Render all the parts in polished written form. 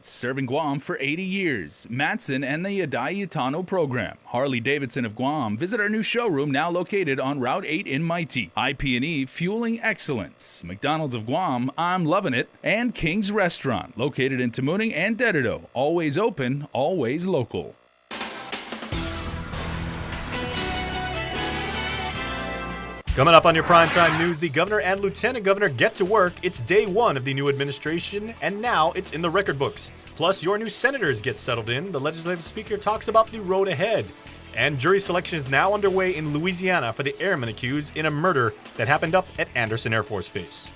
Serving Guam for 80 years. Matson and the Adayitano program. Harley Davidson of Guam. Visit our new showroom now located on Route 8 in Mighty. IP&E Fueling Excellence. McDonald's of Guam, I'm loving it. And King's Restaurant, located in Tamuning and Dededo. Always open, always local. Coming up on your primetime news, the governor and lieutenant governor get to work. It's day one of the new administration, and now it's in the record books. Plus, your new senators get settled in. The legislative speaker talks about the road ahead. And jury selection is now underway in Louisiana for the airmen accused in a murder that happened up at Anderson Air Force Base.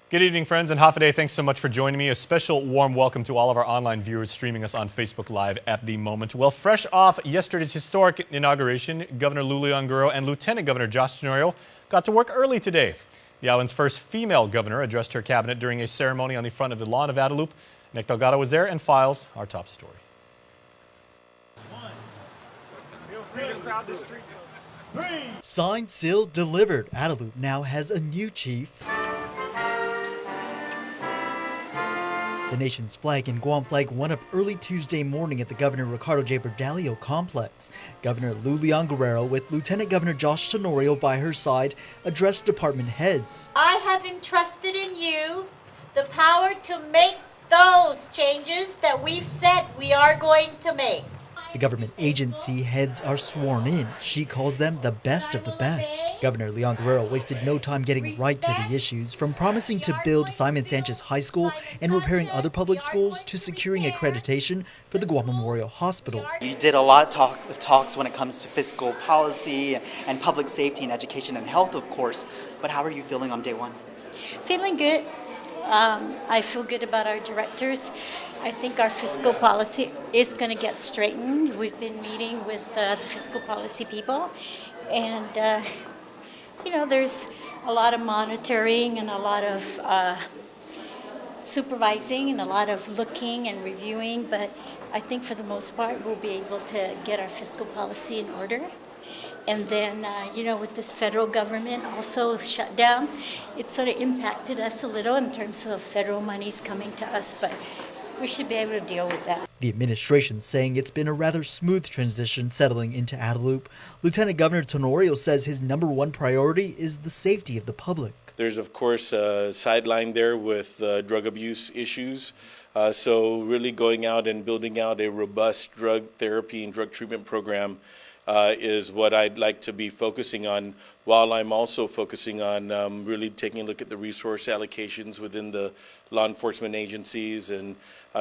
Good evening, friends, and Hafaday, thanks so much for joining me. A special warm welcome to all of our online viewers streaming us on Facebook Live at the moment. Well, fresh off yesterday's historic inauguration, Governor Lulian Guerrero and Lieutenant Governor Josh Tenorio got to work early today. The island's first female governor addressed her cabinet during a ceremony on the front of the lawn of Adelup. Nick Delgado was there and files our top story. Signed, sealed, delivered. Adelup now has a new chief. The nation's flag and Guam flag went up early Tuesday morning at the Governor Ricardo J. Berdalio complex. Governor Lulian Guerrero, with Lieutenant Governor Josh Tenorio by her side, addressed department heads. I have entrusted in you the power to make those changes that we've said we are going to make. The government agency heads are sworn in. She calls them the best of the best. Governor Leon Guerrero wasted no time getting right to the issues, from promising to build Simon Sanchez High School and repairing other public schools to securing accreditation for the Guam Memorial Hospital. You did a lot of talks when it comes to fiscal policy and public safety and education and health, of course, but how are you feeling on day one? Feeling good. I feel good about our directors. I think our fiscal policy is going to get straightened. We've been meeting with the fiscal policy people, and there's a lot of monitoring and a lot of supervising and a lot of looking and reviewing, but I think for the most part we'll be able to get our fiscal policy in order. And then, with this federal government also shut down, it sort of impacted us a little in terms of federal monies coming to us, but we should be able to deal with that. The administration saying it's been a rather smooth transition settling into Adelup. Lieutenant Governor Tenorio says his number one priority is the safety of the public. There's, of course, a sideline there with drug abuse issues. So really going out and building out a robust drug therapy and drug treatment program is what I'd like to be focusing on, while I'm also focusing on really taking a look at the resource allocations within the law enforcement agencies and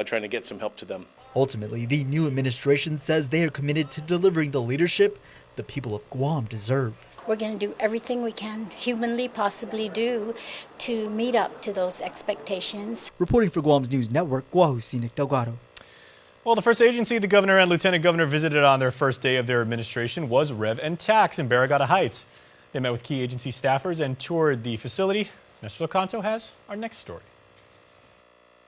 trying to get some help to them. Ultimately, the new administration says they are committed to delivering the leadership the people of Guam deserve. We're going to do everything we can humanly possibly do to meet up to those expectations. Reporting for Guam's News Network, Guahusi Nick Delgado. Well, the first agency the governor and lieutenant governor visited on their first day of their administration was Rev and Tax in Barragata Heights. They met with key agency staffers and toured the facility. Nestor Locanto has our next story.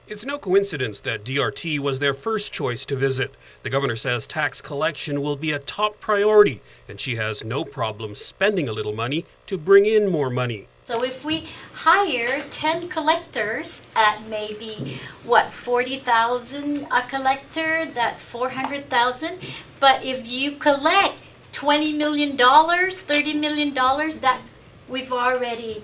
It's no coincidence that DRT was their first choice to visit. The governor says tax collection will be a top priority, and she has no problem spending a little money to bring in more money. So if we hire 10 collectors at maybe, $40,000 a collector, that's $400,000. But if you collect $20 million, $30 million, that we've already,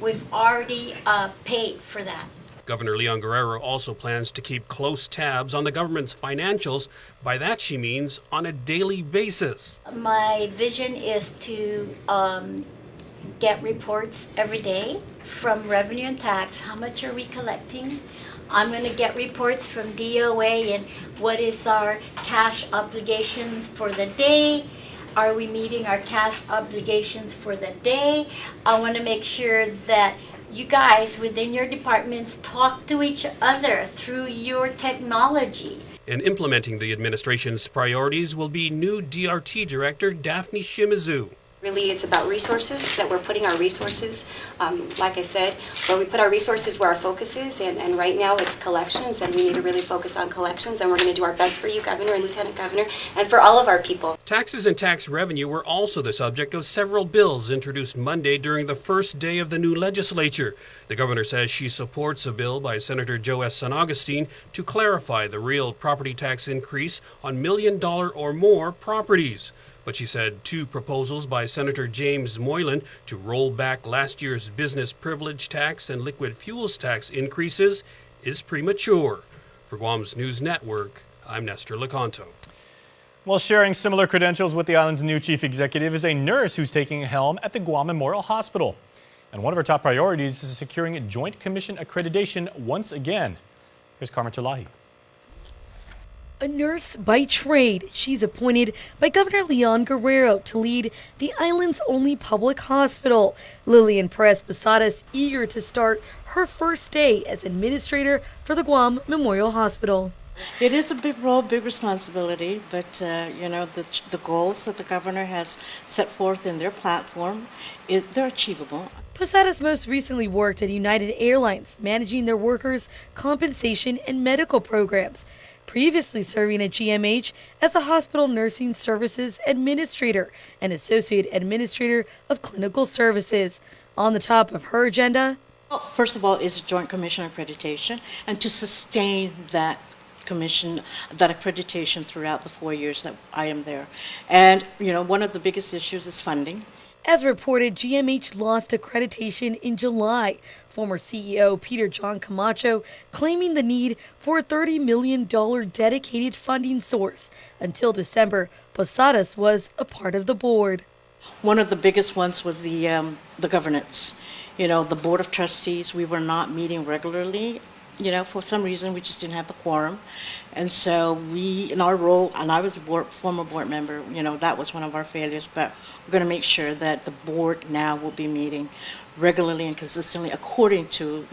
We've already paid for that. Governor Leon Guerrero also plans to keep close tabs on the government's financials. By that she means on a daily basis. My vision is to get reports every day from revenue and tax. How much are we collecting? I'm going to get reports from DOA and what is our cash obligations for the day. Are we meeting our cash obligations for the day? I want to make sure that you guys within your departments talk to each other through your technology. And implementing the administration's priorities will be new DRT Director Daphne Shimizu. Really, it's about resources, that we're putting our resources, like I said, where we put our resources where our focus is, and right now it's collections, and we need to really focus on collections, and we're going to do our best for you, Governor and Lieutenant Governor, and for all of our people. Taxes and tax revenue were also the subject of several bills introduced Monday during the first day of the new legislature. The governor says she supports a bill by Senator Joe S. San Augustine to clarify the real property tax increase on $1 million or more properties. But she said two proposals by Senator James Moylan to roll back last year's business privilege tax and liquid fuels tax increases is premature. For Guam's News Network, I'm Nestor Lecanto. Well, sharing similar credentials with the island's new chief executive is a nurse who's taking a helm at the Guam Memorial Hospital. And one of her top priorities is securing Joint Commission accreditation once again. Here's Carmen Tulahi. A nurse by trade, she's appointed by Governor Leon Guerrero to lead the island's only public hospital. Lillian Perez-Posadas eager to start her first day as administrator for the Guam Memorial Hospital. It is a big role, big responsibility, but the goals that the governor has set forth in their platform, they're achievable. Posadas most recently worked at United Airlines, managing their workers' compensation and medical programs, previously serving at GMH as a hospital nursing services administrator and associate administrator of clinical services. On the top of her agenda, Well, first of all, is Joint Commission accreditation, and to sustain that commission, that accreditation throughout the 4 years that I am there. And, one of the biggest issues is funding. as reported, GMH lost accreditation in July. Former CEO Peter John Camacho claiming the need for a $30 million dedicated funding source. Until December, Posadas was a part of the board. One of the biggest ones was the governance. The board of trustees, we were not meeting regularly. For some reason, we just didn't have the quorum. And so we, in our role, and I was a former board member, that was one of our failures, but we're going to make sure that the board now will be meeting regularly and consistently according to,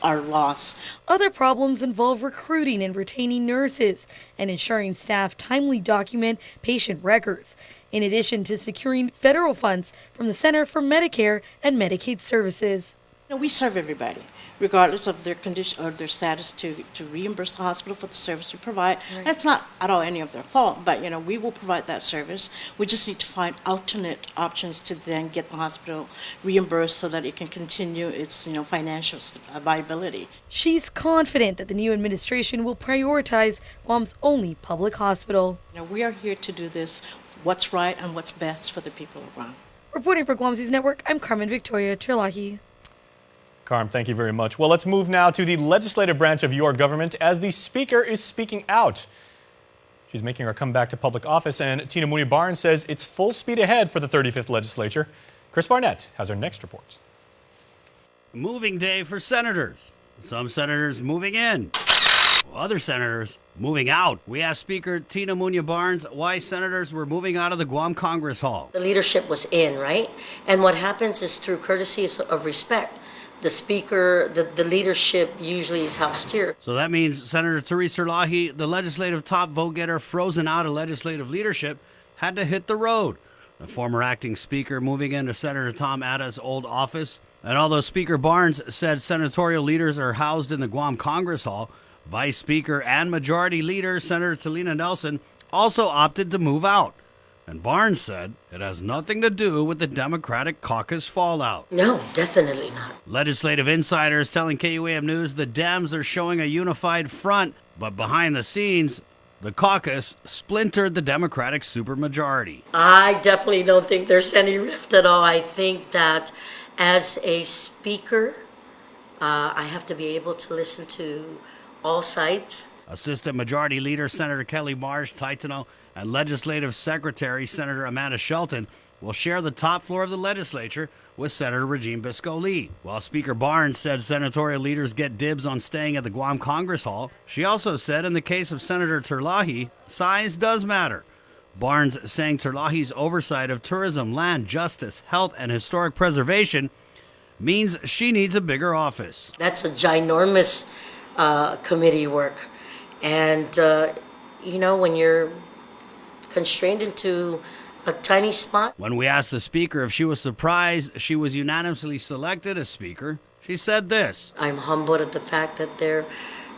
our laws. Other problems involve recruiting and retaining nurses and ensuring staff timely document patient records, in addition to securing federal funds from the Center for Medicare and Medicaid Services. We serve everybody, regardless of their condition or their status, to reimburse the hospital for the service we provide. Right. That's not at all any of their fault, but we will provide that service. We just need to find alternate options to then get the hospital reimbursed so that it can continue its financial viability. She's confident that the new administration will prioritize Guam's only public hospital. We are here to do this, what's right and what's best for the people of Guam. Reporting for Guam's News Network, I'm Carmen Victoria Terlahi. Carm, thank you very much. Well, let's move now to the legislative branch of your government as the Speaker is speaking out. She's making her comeback to public office, and Tina Mooney Barnes says it's full speed ahead for the 35th legislature. Chris Barnett has our next report. Moving day for senators. Some senators moving in. Other senators moving out. We asked Speaker Tina Mooney Barnes why senators were moving out of the Guam Congress Hall. The leadership was in, right? And what happens is through courtesy of respect. The Speaker, the leadership usually is house tier. So that means Senator Teresa Terlahi, the legislative top vote-getter frozen out of legislative leadership, had to hit the road. The former acting Speaker moving into Senator Tom Atta's old office. And although Speaker Barnes said senatorial leaders are housed in the Guam Congress Hall, Vice Speaker and Majority Leader Senator Talina Nelson also opted to move out. And Barnes said it has nothing to do with the Democratic caucus fallout. No, definitely not. Legislative insiders telling KUAM News the Dems are showing a unified front, but behind the scenes, the caucus splintered the Democratic supermajority. I definitely don't think there's any rift at all. I think that as a speaker, I have to be able to listen to all sides. Assistant Majority Leader Senator Kelly Marsh Taitano and Legislative Secretary Senator Amanda Shelton will share the top floor of the legislature with Senator Regine Biscoe-Lee. While Speaker Barnes said senatorial leaders get dibs on staying at the Guam Congress Hall, she also said in the case of Senator Terlahi, size does matter. Barnes saying Terlahi's oversight of tourism, land, justice, health, and historic preservation means she needs a bigger office. That's a ginormous committee work. And, when you're constrained into a tiny spot. When we asked the speaker if she was surprised she was unanimously selected as speaker, she said this. I'm humbled at the fact that there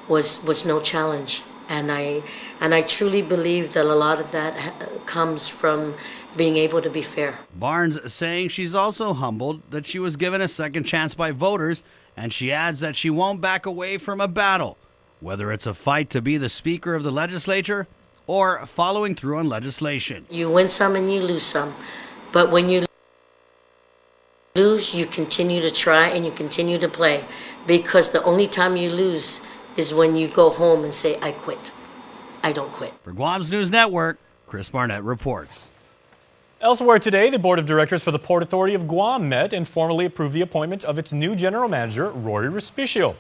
was no challenge. And I truly believe that a lot of that comes from being able to be fair. Barnes saying she's also humbled that she was given a second chance by voters, and she adds that she won't back away from a battle, whether it's a fight to be the Speaker of the legislature or following through on legislation. You win some and you lose some, but when you lose, you continue to try and you continue to play, because the only time you lose is when you go home and say, I quit. I don't quit. For Guam's News Network, Chris Barnett reports. Elsewhere today, the Board of Directors for the Port Authority of Guam met and formally approved the appointment of its new general manager, Rory Respicio.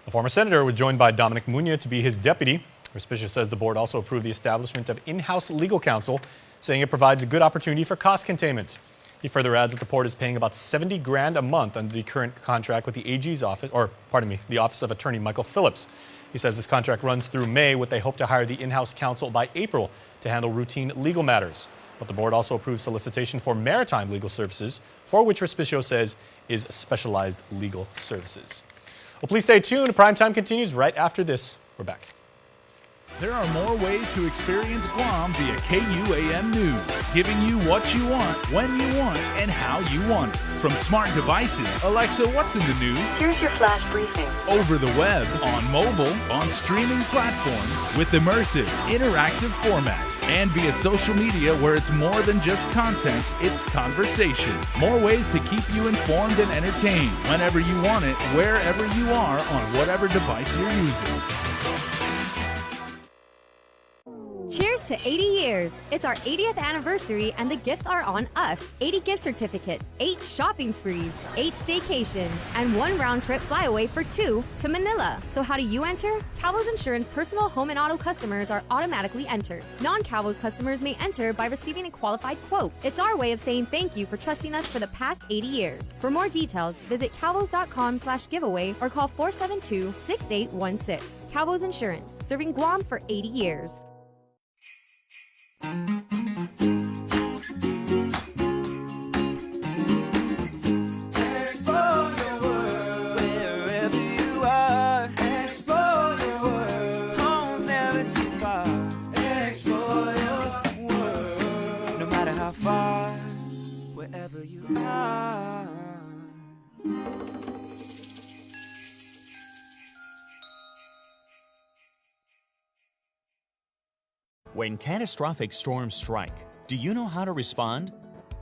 A former senator was joined by Dominic Muña to be his deputy. Respicio says the board also approved the establishment of in-house legal counsel, saying it provides a good opportunity for cost containment. He further adds that the port is paying about $70,000 a month under the current contract with the AG's office, the Office of Attorney Michael Phillips. He says this contract runs through May, with they hope to hire the in-house counsel by April to handle routine legal matters. But the board also approved solicitation for maritime legal services, for which Respicio says is specialized legal services. Well, please stay tuned. Primetime continues right after this. We're back. There are more ways to experience Guam via KUAM News, giving you what you want, when you want, and how you want it. From smart devices, Alexa, what's in the news? Here's your flash briefing. Over the web, on mobile, on streaming platforms, with immersive, interactive formats, and via social media where it's more than just content, it's conversation. More ways to keep you informed and entertained whenever you want it, wherever you are, on whatever device you're using. Cheers to 80 years! It's our 80th anniversary and the gifts are on us. 80 gift certificates, 8 shopping sprees, 8 staycations, and 1 round trip flyaway for 2 to Manila. So how do you enter? Calvo's Insurance personal home and auto customers are automatically entered. Non-Calvo's customers may enter by receiving a qualified quote. It's our way of saying thank you for trusting us for the past 80 years. For more details, visit calvos.com/giveaway or call 472-6816. Calvo's Insurance, serving Guam for 80 years. Explore your world wherever you are. Explore your world, home's never too far. Explore your world, no matter how far, wherever you are. When catastrophic storms strike, do you know how to respond?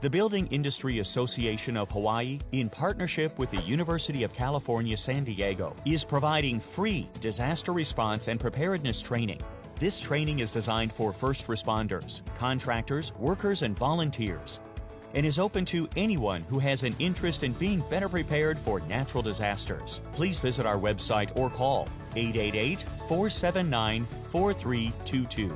The Building Industry Association of Hawaii, in partnership with the University of California, San Diego, is providing free disaster response and preparedness training. This training is designed for first responders, contractors, workers, and volunteers, and is open to anyone who has an interest in being better prepared for natural disasters. Please visit our website or call 888-479-4322.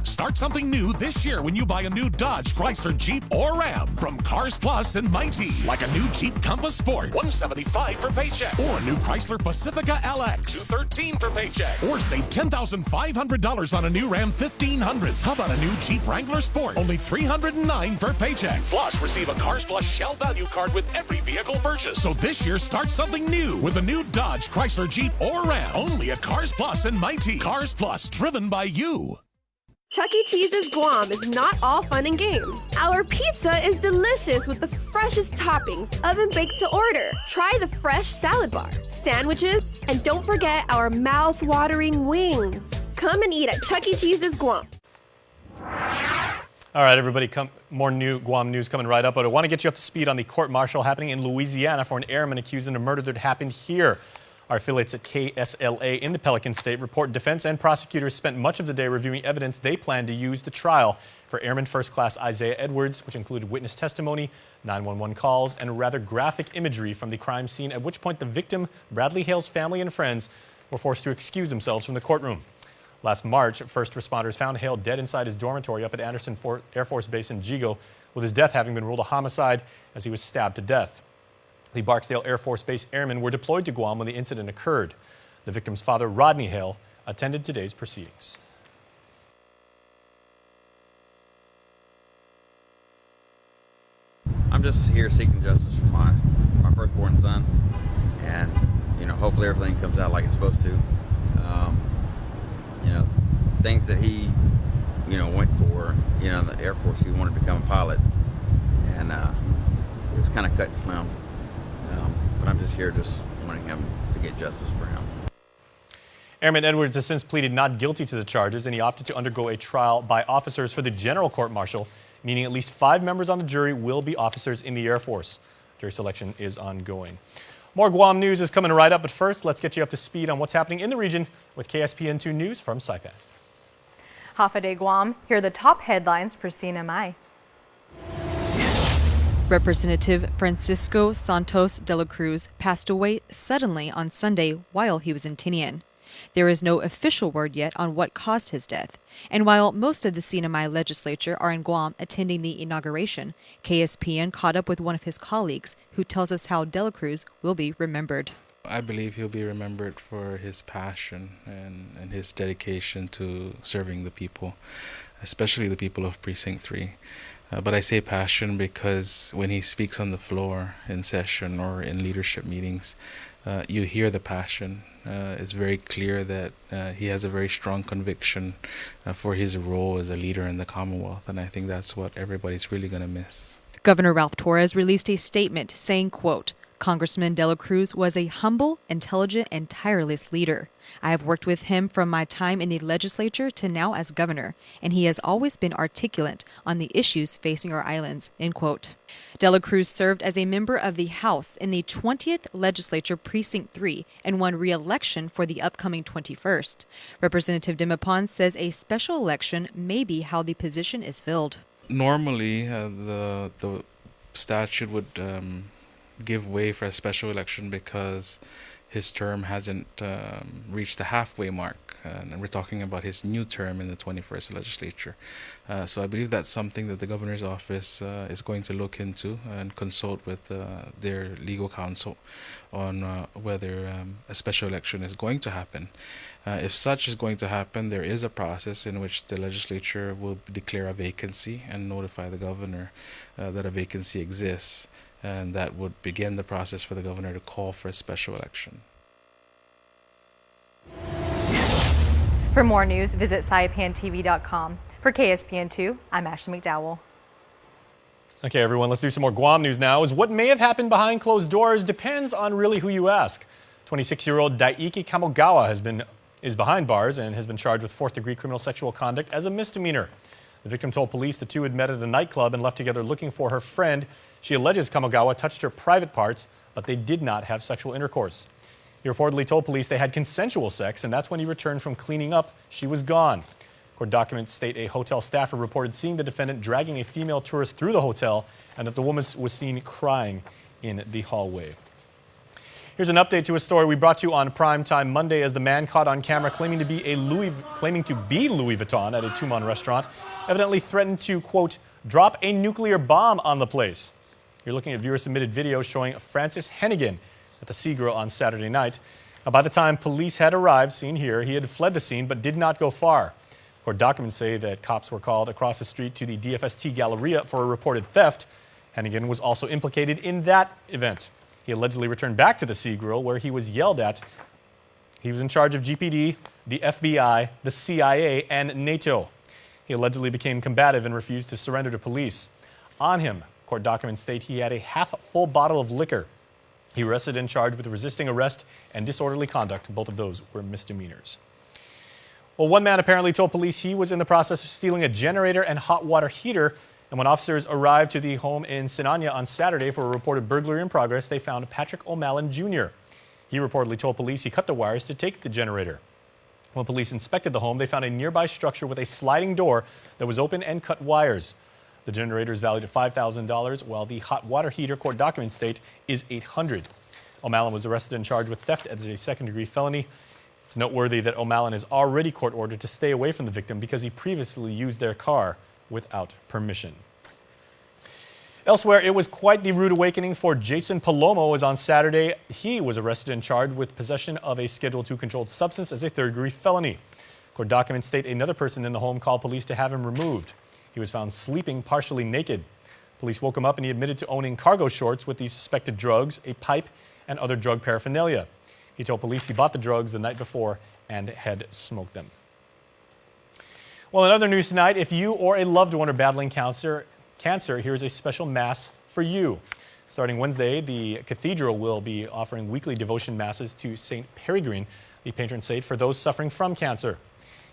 Start something new this year when you buy a new Dodge, Chrysler, Jeep, or Ram from Cars Plus and Mighty. Like a new Jeep Compass Sport, $175 per paycheck. Or a new Chrysler Pacifica LX, $213 per paycheck. Or save $10,500 on a new Ram 1500. How about a new Jeep Wrangler Sport, only $309 per paycheck. Plus, receive a Cars Plus Shell Value Card with every vehicle purchase. So this year, start something new with a new Dodge, Chrysler, Jeep, or Ram. Only at Cars Plus and Mighty. Cars Plus, driven by you. Chuck E. Cheese's Guam is not all fun and games. Our pizza is delicious with the freshest toppings, oven-baked to order. Try the fresh salad bar, sandwiches, and don't forget our mouth-watering wings. Come and eat at Chuck E. Cheese's Guam. All right, everybody, more new Guam news coming right up, but I want to get you up to speed on the court-martial happening in Louisiana for an airman accused of a murder that happened here. Our affiliates at KSLA in the Pelican State report defense and prosecutors spent much of the day reviewing evidence they plan to use the trial for Airman First Class Isaiah Edwards, which included witness testimony, 911 calls, and rather graphic imagery from the crime scene, at which point the victim, Bradley Hale's family and friends, were forced to excuse themselves from the courtroom. Last March, first responders found Hale dead inside his dormitory up at Anderson Air Force Base in Jigo, with his death having been ruled a homicide as he was stabbed to death. The Barksdale Air Force Base airmen were deployed to Guam when the incident occurred. The victim's father, Rodney Hale, attended today's proceedings. here seeking justice for my firstborn son, and hopefully everything comes out like it's supposed to. Things that he went for, in the Air Force, he wanted to become a pilot, and it was kind of cut and slim. But I'm just here wanting him to get justice for him. Airman Edwards has since pleaded not guilty to the charges, and he opted to undergo a trial by officers for the General Court-Martial, meaning at least 5 members on the jury will be officers in the Air Force. Jury selection is ongoing. More Guam news is coming right up, but first, let's get you up to speed on what's happening in the region with KSPN2 News from Saipan. Half a day Guam. Here are the top headlines for CNMI. Representative Francisco Santos de la Cruz passed away suddenly on Sunday while he was in Tinian. There is no official word yet on what caused his death. And while most of the CNMI legislature are in Guam attending the inauguration, KSPN caught up with one of his colleagues who tells us how de la Cruz will be remembered. I believe he'll be remembered for his passion and his dedication to serving the people, especially the people of Precinct 3. But I say passion because when he speaks on the floor in session or in leadership meetings, you hear the passion. It's very clear that he has a very strong conviction for his role as a leader in the Commonwealth, and I think that's what everybody's really going to miss. Governor Ralph Torres released a statement saying, quote, Congressman de la Cruz was a humble, intelligent, and tireless leader. I have worked with him from my time in the legislature to now as governor, and he has always been articulate on the issues facing our islands, end quote. De la Cruz served as a member of the House in the 20th Legislature Precinct 3 and won re-election for the upcoming 21st. Representative Dimapon says a special election may be how the position is filled. Normally, the statute would give way for a special election because his term hasn't reached the halfway mark, and we're talking about his new term in the 21st legislature. So I believe that's something that the governor's office is going to look into and consult with their legal counsel on whether a special election is going to happen. If such is going to happen, there is a process in which the legislature will declare a vacancy and notify the governor that a vacancy exists, and that would begin the process for the governor to call for a special election. For more news, visit saipantv.com. For KSPN2, I'm Ashley McDowell. Okay, everyone, let's do some more Guam news now. As what may have happened behind closed doors depends on really who you ask. 26-year-old Daiki Kamogawa is behind bars and has been charged with 4th-degree criminal sexual conduct as a misdemeanor. The victim told police the two had met at a nightclub and left together looking for her friend. She alleges Kamogawa touched her private parts, but they did not have sexual intercourse. He reportedly told police they had consensual sex, and that's when he returned from cleaning up. She was gone. Court documents state a hotel staffer reported seeing the defendant dragging a female tourist through the hotel and that the woman was seen crying in the hallway. Here's an update to a story we brought you on Primetime Monday as the man caught on camera claiming to be Louis Vuitton at a Tumon restaurant evidently threatened to, quote, drop a nuclear bomb on the place. You're looking at viewer-submitted video showing Francis Hennigan at the Sea Grill on Saturday night. Now, by the time police had arrived, seen here, he had fled the scene but did not go far. Court documents say that cops were called across the street to the DFST Galleria for a reported theft. Hennigan was also implicated in that event. He allegedly returned back to the Sea Grill where he was yelled at. He was in charge of GPD, the FBI, the CIA, and NATO. He allegedly became combative and refused to surrender to police. On him, court documents state he had a half-full bottle of liquor. He arrested and charged with resisting arrest and disorderly conduct. Both of those were misdemeanors. Well, one man apparently told police he was in the process of stealing a generator and hot water heater. And when officers arrived to the home in Sinanya on Saturday for a reported burglary in progress, they found Patrick O'Malley Jr. He reportedly told police he cut the wires to take the generator. When police inspected the home, they found a nearby structure with a sliding door that was open and cut wires. The generator is valued at $5,000, while the hot water heater, court documents state, is $800. O'Malley was arrested and charged with theft as a second-degree felony. It's noteworthy that O'Malley is already court-ordered to stay away from the victim because he previously used their car without permission. Elsewhere, it was quite the rude awakening for Jason Palomo as on Saturday. He was arrested and charged with possession of a Schedule II controlled substance as a third-degree felony. Court documents state another person in the home called police to have him removed. He was found sleeping partially naked. Police woke him up and he admitted to owning cargo shorts with the suspected drugs, a pipe, and other drug paraphernalia. He told police he bought the drugs the night before and had smoked them. Well, in other news tonight, if you or a loved one are battling cancer, here's a special mass for you. Starting Wednesday, the cathedral will be offering weekly devotion masses to St. Peregrine, the patron saint for those suffering from cancer.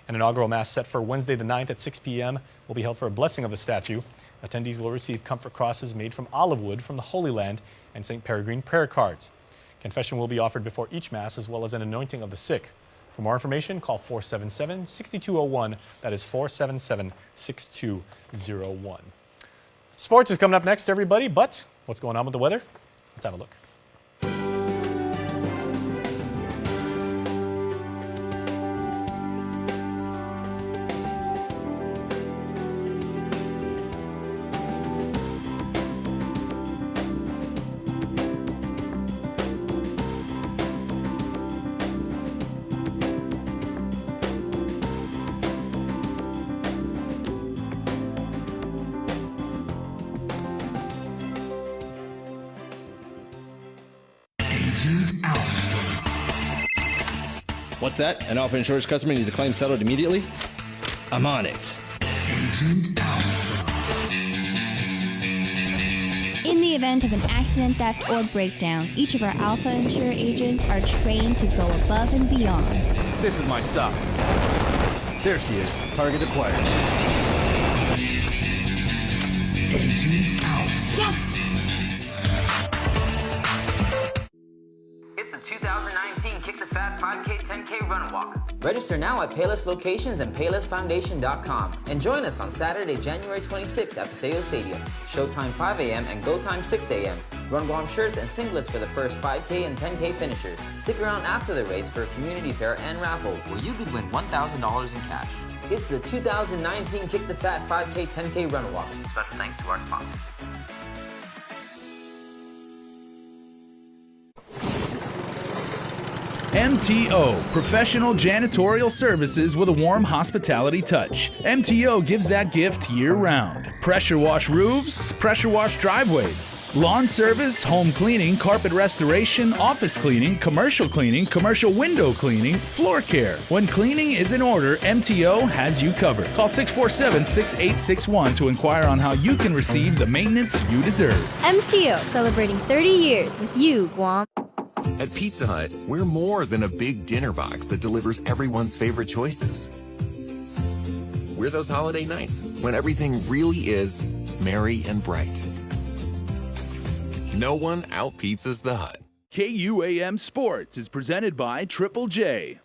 An inaugural mass set for Wednesday the 9th at 6 p.m. will be held for a blessing of the statue. Attendees will receive comfort crosses made from olive wood from the Holy Land and St. Peregrine prayer cards. Confession will be offered before each mass as well as an anointing of the sick. For more information, call 477-6201. That is 477-6201. Sports is coming up next, everybody, but what's going on with the weather? Let's have a look. What's that? An Alpha Insurance customer needs a claim settled immediately? I'm on it. Agent Alpha. In the event of an accident, theft, or breakdown, each of our Alpha Insure agents are trained to go above and beyond. This is my stop. There she is. Target acquired. Agent Alpha. Yes! It's the 2019 Kick the Fat 5K 10K Run Walk. Register now at Payless Locations and PaylessFoundation.com and join us on Saturday, January 26th at Paseo Stadium. Showtime 5 a.m. and go time 6 a.m. Run Guam shirts and singlets for the first 5K and 10K finishers. Stick around after the race for a community fair and raffle where you could win $1,000 in cash. It's the 2019 Kick the Fat 5K 10K Run Walk. Special thanks to our sponsors. MTO, professional janitorial services with a warm hospitality touch. MTO gives that gift year-round. Pressure wash roofs, pressure wash driveways, lawn service, home cleaning, carpet restoration, office cleaning, commercial window cleaning, floor care. When cleaning is in order, MTO has you covered. Call 647-6861 to inquire on how you can receive the maintenance you deserve. MTO, celebrating 30 years with you, Guam. At Pizza Hut, we're more than a big dinner box that delivers everyone's favorite choices. We're those holiday nights when everything really is merry and bright. No one out-pizzas the Hut. KUAM Sports is presented by Triple J.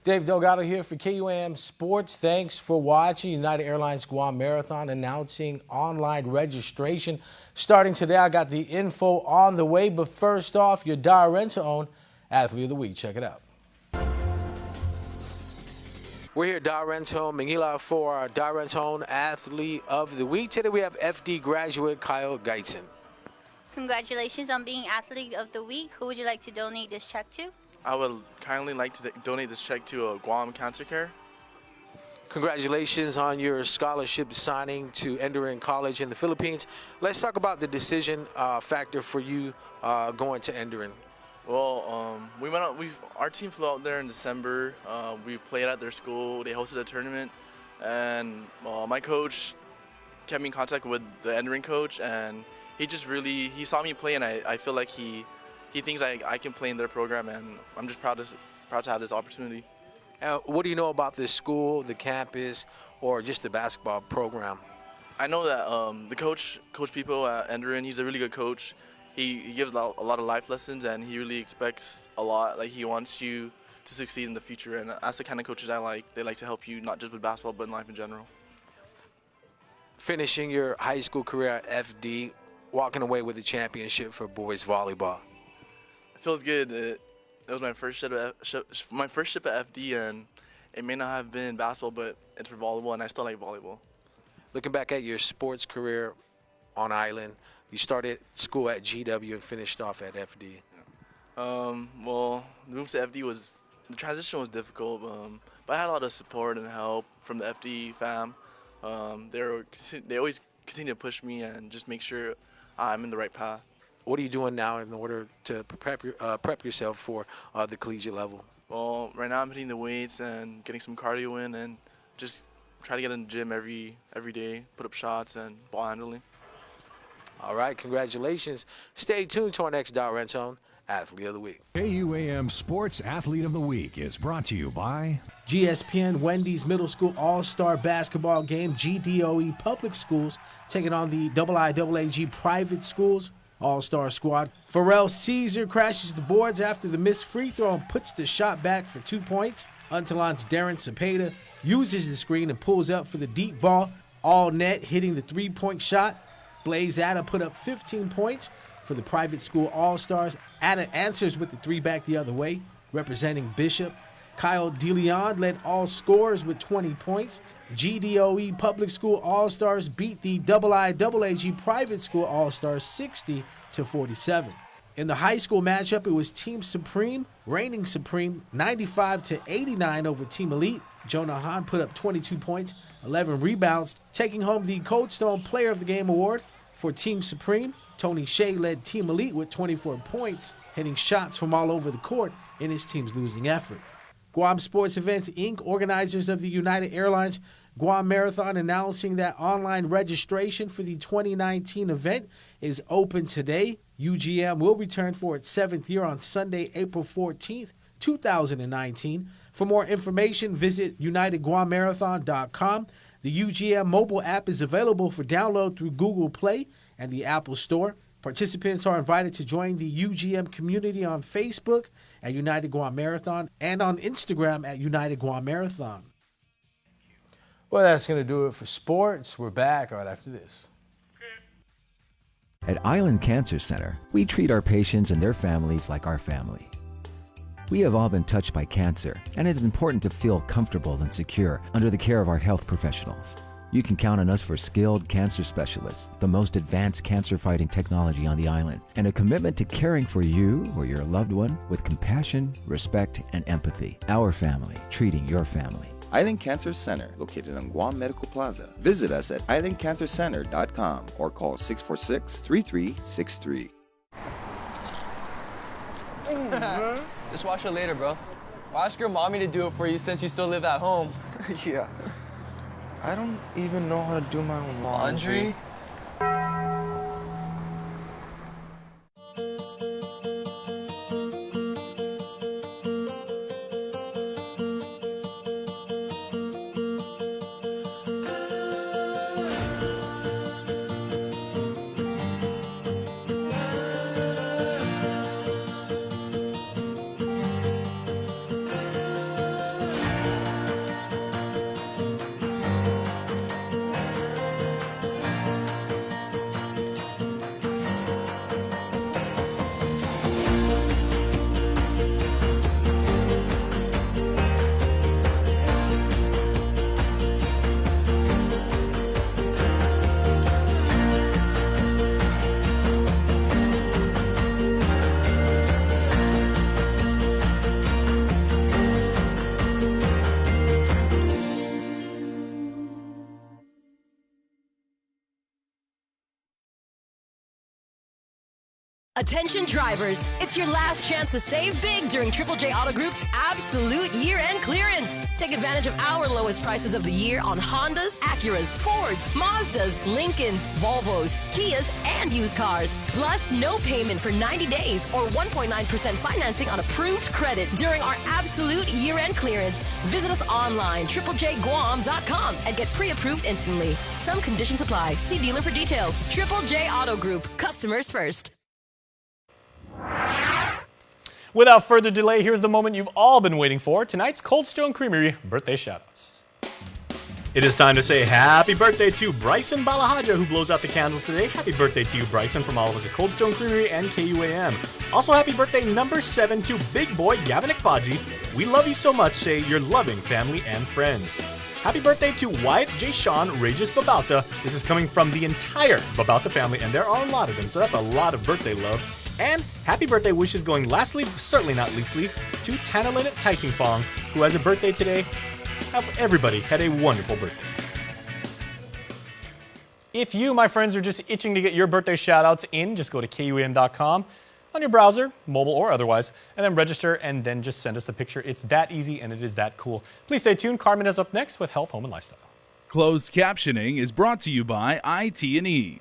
Dave Delgado here for KUAM Sports. Thanks for watching. United Airlines Guam Marathon announcing online registration starting today. I got the info on the way, but first off, your Guerrero own Athlete of the Week. Check it out. We're here at Guerrero, Manila, for our Guerrero Athlete of the Week. Today we have FD graduate Kyle Geitzen. Congratulations on being Athlete of the Week. Who would you like to donate this check to? I would kindly like to donate this check to Guam Cancer Care. Congratulations on your scholarship signing to Enderun College in the Philippines. Let's talk about the decision factor for you going to Enderun. Well, we went out. Our team flew out there in December. We played at their school. They hosted a tournament, and my coach kept me in contact with the Enderun coach, and he saw me play, and I feel like he thinks I can play in their program, and I'm just proud to have this opportunity. What do you know about this school, the campus, or just the basketball program? I know that the Coach People at Enderun, he's a really good coach. He gives a lot of life lessons, and he really expects a lot. Like, he wants you to succeed in the future, and that's the kind of coaches I like. They like to help you not just with basketball, but in life in general. Finishing your high school career at FD, walking away with a championship for boys volleyball. It feels good. It was my first ship at FD, and it may not have been basketball, but it's for volleyball, and I still like volleyball. Looking back at your sports career on island, you started school at GW and finished off at FD. Well, the move to FD was the transition was difficult, but I had a lot of support and help from the FD fam. They always continue to push me and just make sure I'm in the right path. What are you doing now in order to prep yourself for the collegiate level? Well, right now I'm hitting the weights and getting some cardio in, and just try to get in the gym every day, put up shots and ball handling. All right, congratulations. Stay tuned to our next Dot Renton Athlete of the Week. KUAM Sports Athlete of the Week is brought to you by GSPN Wendy's Middle School All-Star Basketball Game. GDOE Public Schools taking on the IIAAG Private Schools All-Star Squad. Pharrell Caesar crashes the boards after the missed free throw and puts the shot back for 2 points. Untalant's Darren Cepeda uses the screen and pulls up for the deep ball. All net, hitting the three-point shot. Blaze Atta put up 15 points for the private school All-Stars. Atta answers with the three back the other way, representing Bishop. Kyle DeLeon led all scorers with 20 points. GDOE Public School All-Stars beat the IIAAG Private School All-Stars 60-47. In the high school matchup, it was Team Supreme, reigning supreme, 95-89 over Team Elite. Jonah Hahn put up 22 points, 11 rebounds, taking home the Cold Stone Player of the Game award. For Team Supreme, Tony Shea led Team Elite with 24 points, hitting shots from all over the court in his team's losing effort. Guam Sports Events, Inc., organizers of the United Airlines Guam Marathon, announcing that online registration for the 2019 event is open today. UGM will return for its 7th year on Sunday, April 14th, 2019. For more information, visit UnitedGuamMarathon.com. The UGM mobile app is available for download through Google Play and the Apple Store. Participants are invited to join the UGM community on Facebook at United Guam Marathon and on Instagram at United Guam Marathon. Well, that's going to do it for sports. We're back right after this. At Island Cancer Center, we treat our patients and their families like our family. We have all been touched by cancer, and it is important to feel comfortable and secure under the care of our health professionals. You can count on us for skilled cancer specialists, the most advanced cancer-fighting technology on the island, and a commitment to caring for you or your loved one with compassion, respect, and empathy. Our family, treating your family. Island Cancer Center, located on Guam Medical Plaza. Visit us at islandcancercenter.com or call 646-3363. Just wash it later, bro. Or ask your mommy to do it for you since you still live at home. Yeah. I don't even know how to do my own laundry. Attention drivers, it's your last chance to save big during Triple J Auto Group's absolute year-end clearance. Take advantage of our lowest prices of the year on Hondas, Acuras, Fords, Mazdas, Lincolns, Volvos, Kias, and used cars. Plus, no payment for 90 days or 1.9% financing on approved credit during our absolute year-end clearance. Visit us online, triplejguam.com, and get pre-approved instantly. Some conditions apply. See dealer for details. Triple J Auto Group. Customers first. Without further delay, here's the moment you've all been waiting for, tonight's Cold Stone Creamery birthday shoutouts. It is time to say happy birthday to Bryson Balahaja, who blows out the candles today. Happy birthday to you, Bryson, from all of us at Cold Stone Creamery and KUAM. Also, happy birthday number 7 to big boy Gavin Ekbaji. We love you so much, say your loving family and friends. Happy birthday to Wyatt J. Sean Regis Babauta. This is coming from the entire Babauta family, and there are a lot of them, so that's a lot of birthday love. And happy birthday wishes going lastly, certainly not leastly, to Tanalin Taitingfong, who has a birthday today. Everybody had a wonderful birthday. If you, my friends, are just itching to get your birthday shout-outs in, just go to KUAM.com on your browser, mobile or otherwise, and then register and then just send us the picture. It's that easy and it is that cool. Please stay tuned. Carmen is up next with Health, Home, and Lifestyle. Closed captioning is brought to you by IT&E.